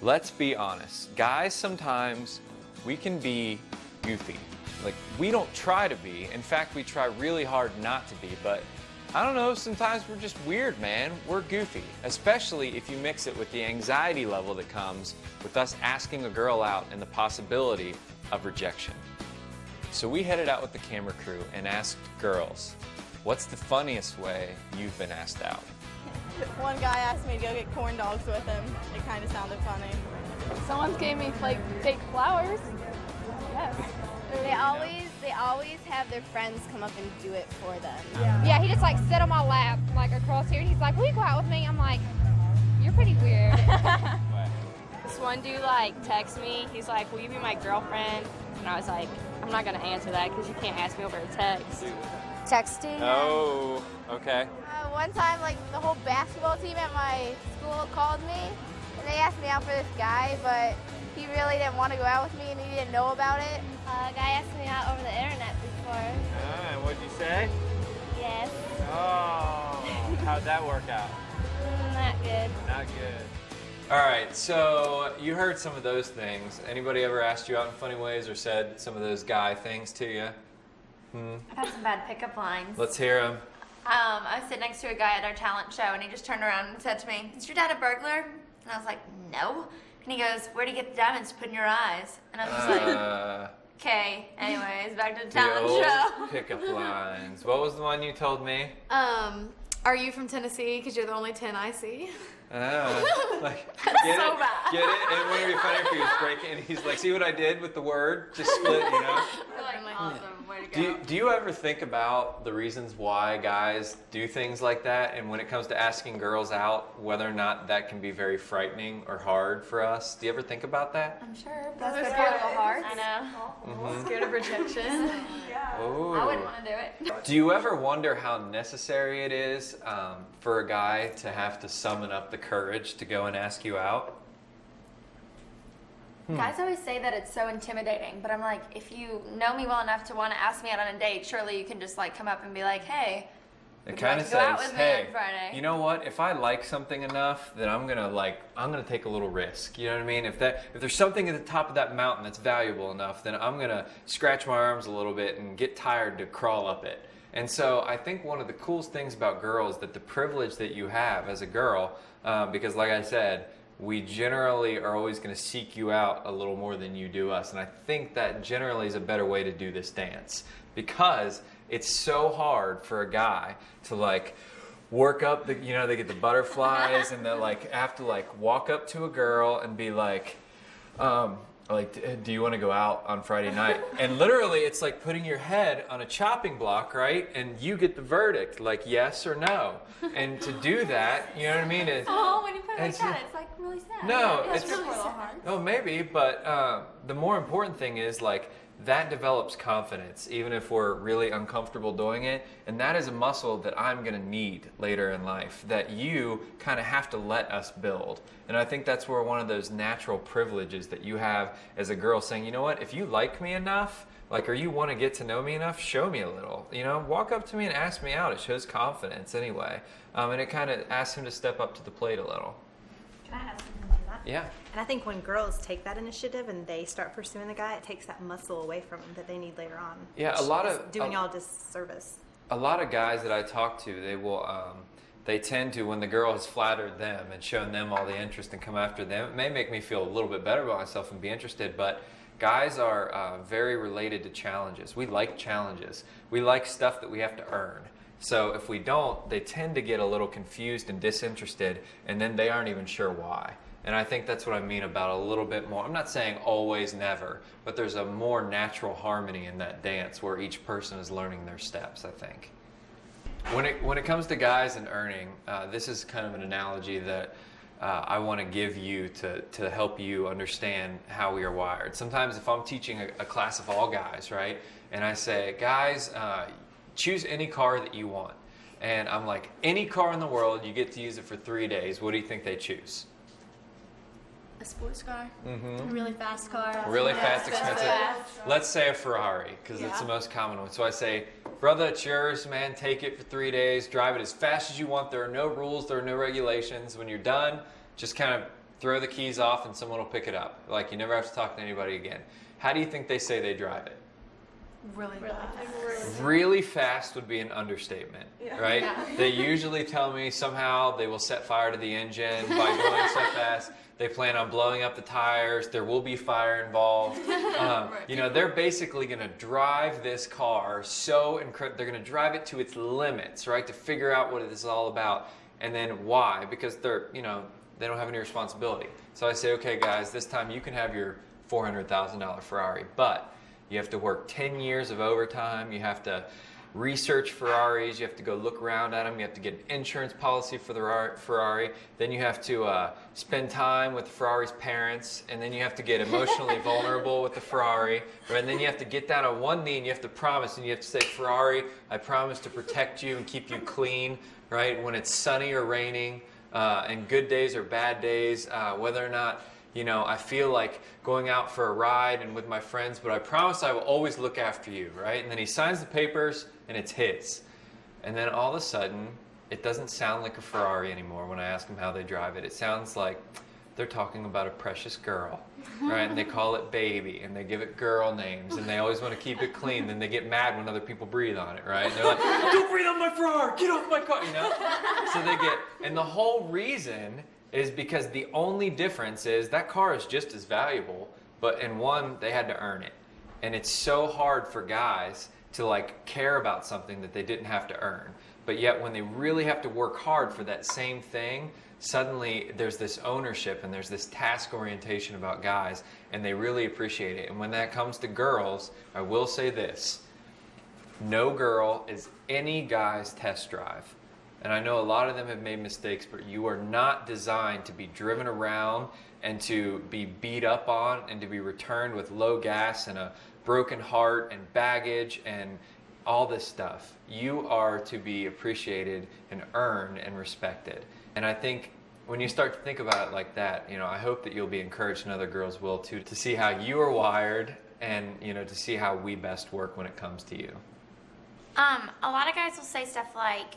Let's be honest. Guys, sometimes we can be goofy. Like, we don't try to be. In fact, we try really hard not to be, but I don't know, sometimes we're just weird, man. We're goofy, especially if you mix it with the anxiety level that comes with us asking a girl out and the possibility of rejection. So we headed out with the camera crew and asked girls, what's the funniest way you've been asked out? One guy asked me to go get corn dogs with him. It kind of sounded funny. Someone's gave me like fake flowers. Yes. They always have their friends come up and do it for them. Yeah, he just like sit on my lap like across here and he's like, will you go out with me? I'm like, you're pretty weird. This one dude like texted me, he's like, will you be my girlfriend? And I was like, I'm not gonna answer that because you can't ask me over a text. Texting. Oh, okay. One time, like, the whole basketball team at my school called me, and they asked me out for this guy, but he really didn't want to go out with me, and he didn't know about it. A guy asked me out over the internet before. And what'd you say? Yes. Oh, how'd that work out? Not good. Not good. All right, so you heard some of those things. Anybody ever asked you out in funny ways or said some of those guy things to you? I've had some bad pickup lines. Let's hear them. I was sitting next to a guy at our talent show, and he just turned around and said to me, is your dad a burglar? And I was like, no. And he goes, where'd you get the diamonds to put in your eyes? And I was just like, okay. Anyways, back to the talent show. Pickup lines. What was the one you told me? Are you from Tennessee? Because you're the only 10 I see. Like, get so it? bad. Get it? And wouldn't it be funny if he was breaking and he's like, see what I did with the word? Just split, you know? Like, awesome. Way to go. Do you ever think about the reasons why guys do things like that? And when it comes to asking girls out, whether or not that can be very frightening or hard for us? Do you ever think about that? I'm sure. That's That's the good part little of hearts. I know. Scared of rejection. Ooh. I wouldn't want to do it. Do you ever wonder how necessary it is for a guy to have to summon up the courage to go and ask you out? Guys always say that it's so intimidating, but I'm like, if you know me well enough to want to ask me out on a date, surely you can just like come up and be like, hey, It kind of go out says, with me hey, on Friday? you know what? If I like something enough, then I'm gonna take a little risk. You know what I mean? If there's something at the top of that mountain that's valuable enough, then I'm gonna scratch my arms a little bit and get tired to crawl up it. And so I think one of the coolest things about girls, that the privilege that you have as a girl, because like I said, we generally are always going to seek you out a little more than you do us. And I think that generally is a better way to do this dance, because it's so hard for a guy to like work up the, they get the butterflies and they like have to like walk up to a girl and be like, do you want to go out on Friday night? And literally it's like putting your head on a chopping block, right? And you get the verdict, like yes or no. And to do that, you know what I mean? When you put it like that, it's like really sad. No, it's it's really hard. Oh, maybe, but the more important thing is like that develops confidence, even if we're really uncomfortable doing it. And that is a muscle that I'm going to need later in life, that you kind of have to let us build. And I think that's where one of those natural privileges that you have as a girl, saying, you know what, if you like me enough, like, or you want to get to know me enough, show me a little, walk up to me and ask me out. It shows confidence anyway. And it kind of asks him to step up to the plate a little. Can I add something to that? Yeah. And I think when girls take that initiative and they start pursuing the guy, it takes that muscle away from them that they need later on. Yeah, a lot of doing y'all disservice. A lot of guys that I talk to, they will, they tend to, when the girl has flattered them and shown them all the interest and come after them, it may make me feel a little bit better about myself and be interested, but guys are very related to challenges. We like challenges. We like stuff that we have to earn. So if we don't, they tend to get a little confused and disinterested, and then they aren't even sure why. And I think that's what I mean about a little bit more. I'm not saying always, never, but there's a more natural harmony in that dance where each person is learning their steps, I think. When it comes to guys and earning, this is kind of an analogy that I want to give you to help you understand how we are wired. Sometimes if I'm teaching a class of all guys, right, and I say, guys, choose any car that you want. And I'm like, any car in the world, you get to use it for 3 days. What do you think they choose? A sports car. Mm-hmm. A really fast car. Really fast, expensive. Let's say a Ferrari, because it's the most common one. So I say, brother, it's yours, man. Take it for 3 days. Drive it as fast as you want. There are no rules. There are no regulations. When you're done, just kind of throw the keys off and someone will pick it up. Like, you never have to talk to anybody again. How do you think they say they drive it? Really fast. Really fast would be an understatement, right? Yeah. They usually tell me somehow they will set fire to the engine by going so fast. They plan on blowing up the tires. There will be fire involved. You know, they're basically going to drive this car so incredible. They're going to drive it to its limits, right, to figure out what it is all about. And then why? Because they're, you know, they don't have any responsibility. So I say, okay, guys, this time you can have your $400,000 Ferrari, but you have to work 10 years of overtime. You have to research Ferraris. You have to go look around at them. You have to get an insurance policy for the Ferrari. Then you have to spend time with the Ferrari's parents. And then you have to get emotionally vulnerable with the Ferrari. Right? And then you have to get down on one knee and you have to promise. And you have to say, Ferrari, I promise to protect you and keep you clean, right? When it's sunny or raining, and good days or bad days, whether or not, you know, I feel like going out for a ride and with my friends, but I promise I will always look after you, right? And then he signs the papers and it's his. And then all of a sudden, it doesn't sound like a Ferrari anymore when I ask them how they drive it. It sounds like they're talking about a precious girl, right? And they call it baby and they give it girl names and they always want to keep it clean. Then they get mad when other people breathe on it, right? And they're like, don't breathe on my Ferrari, get off my car, you know? So they get, and the whole reason is because the only difference is that car is just as valuable, but in one, they had to earn it. And it's so hard for guys to like care about something that they didn't have to earn. But yet when they really have to work hard for that same thing, suddenly there's this ownership and there's this task orientation about guys, and they really appreciate it. And when that comes to girls, I will say this, no girl is any guy's test drive. And I know a lot of them have made mistakes, but you are not designed to be driven around and to be beat up on and to be returned with low gas and a broken heart and baggage and all this stuff. You are to be appreciated and earned and respected. And I think when you start to think about it like that, you know, I hope that you'll be encouraged, and other girls will too, to see how you are wired and, you know, to see how we best work when it comes to you. A lot of guys will say stuff like,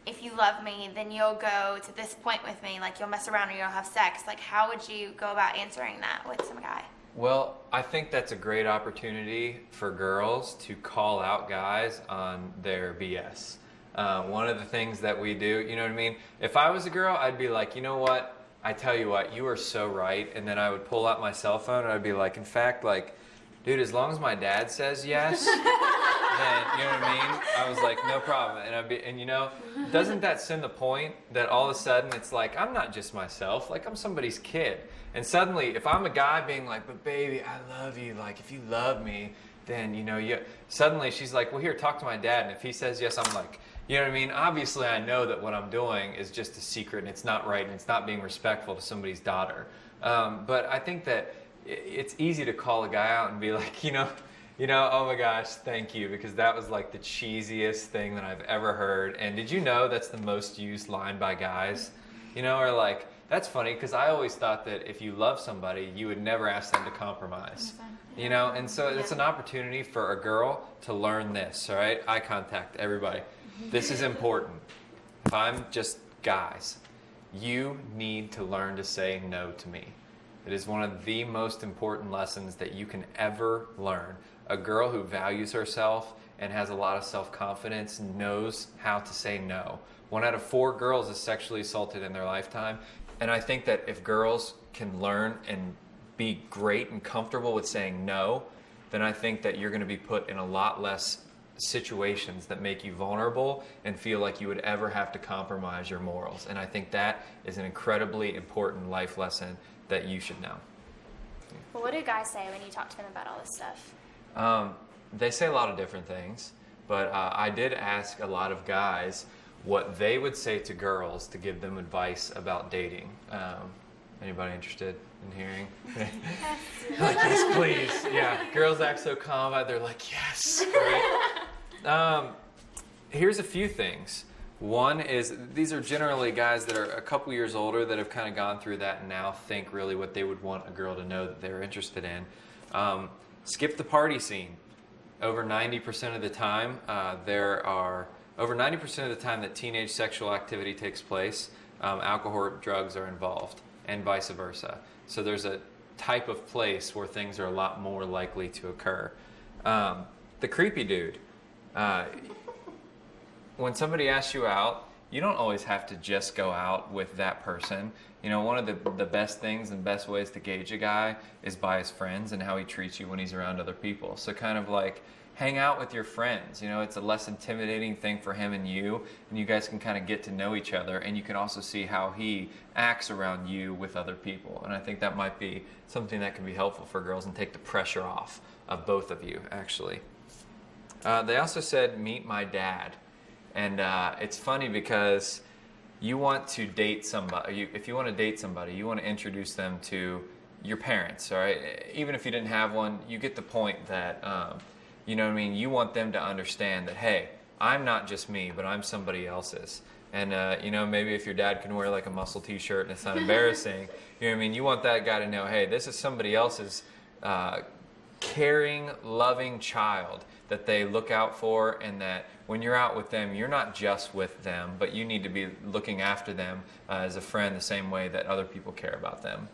if you love me, then you'll go to this point with me, like you'll mess around or you'll have sex. Like, how would you go about answering that with some guy? Well, I think that's a great opportunity for girls to call out guys on their BS. One of the things that we do, you know what I mean? If I was a girl, I'd be like, you know what? I tell you what, you are so right. And then I would pull out my cell phone and I'd be like, in fact, like, dude, as long as my dad says yes, then, you know what I mean? I was like, no problem. And you know, doesn't that send the point that all of a sudden it's like, I'm not just myself, like I'm somebody's kid. And suddenly, if I'm a guy being like, but baby, I love you, like if you love me, then, you know, suddenly she's like, well, here, talk to my dad. And if he says yes, I'm like, you know what I mean? Obviously, I know that what I'm doing is just a secret and it's not right and it's not being respectful to somebody's daughter. But I think that it's easy to call a guy out and be like, you know, oh my gosh, thank you, because that was like the cheesiest thing that I've ever heard. And did you know that's the most used line by guys? You know, or like, that's funny because I always thought that if you love somebody, you would never ask them to compromise. You know, and so it's an opportunity for a girl to learn this, all right? Eye contact, everybody. This is important. If I'm just guys, you need to learn to say no to me. It is one of the most important lessons that you can ever learn. A girl who values herself and has a lot of self-confidence knows how to say no. 1 out of 4 girls is sexually assaulted in their lifetime. And I think that if girls can learn and be great and comfortable with saying no, then I think that you're going to be put in a lot less situations that make you vulnerable and feel like you would ever have to compromise your morals. And I think that is an incredibly important life lesson that you should know. Well, what do guys say when you talk to them about all this stuff? They say a lot of different things, but I did ask a lot of guys what they would say to girls to give them advice about dating. Anybody interested in hearing? Like, yes, please. Yeah, girls act so calm, they're like, yes. Right? Here's a few things. One is, these are generally guys that are a couple years older that have kind of gone through that and now think really what they would want a girl to know that they're interested in. Skip the party scene. Over 90% of the time, over 90% of the time that teenage sexual activity takes place, alcohol or drugs are involved. and vice versa. So there's a type of place where things are a lot more likely to occur. The creepy dude. When somebody asks you out, you don't always have to just go out with that person. You know, one of the best things and best ways to gauge a guy is by his friends and how he treats you when he's around other people. So kind of like hang out with your friends. You know, it's a less intimidating thing for him and you guys can kind of get to know each other, and you can also see how he acts around you with other people. And I think that might be something that can be helpful for girls and take the pressure off of both of you, actually. They also said, meet my dad. And it's funny because you want to date somebody. If you want to date somebody, you want to introduce them to your parents, all right? Even if you didn't have one, you get the point that, you know what I mean? You want them to understand that, hey, I'm not just me, but I'm somebody else's. And, you know, maybe if your dad can wear like a muscle t-shirt and it's not embarrassing, you know what I mean? You want that guy to know, hey, this is somebody else's caring, loving child that they look out for, and that when you're out with them, you're not just with them, but you need to be looking after them as a friend the same way that other people care about them.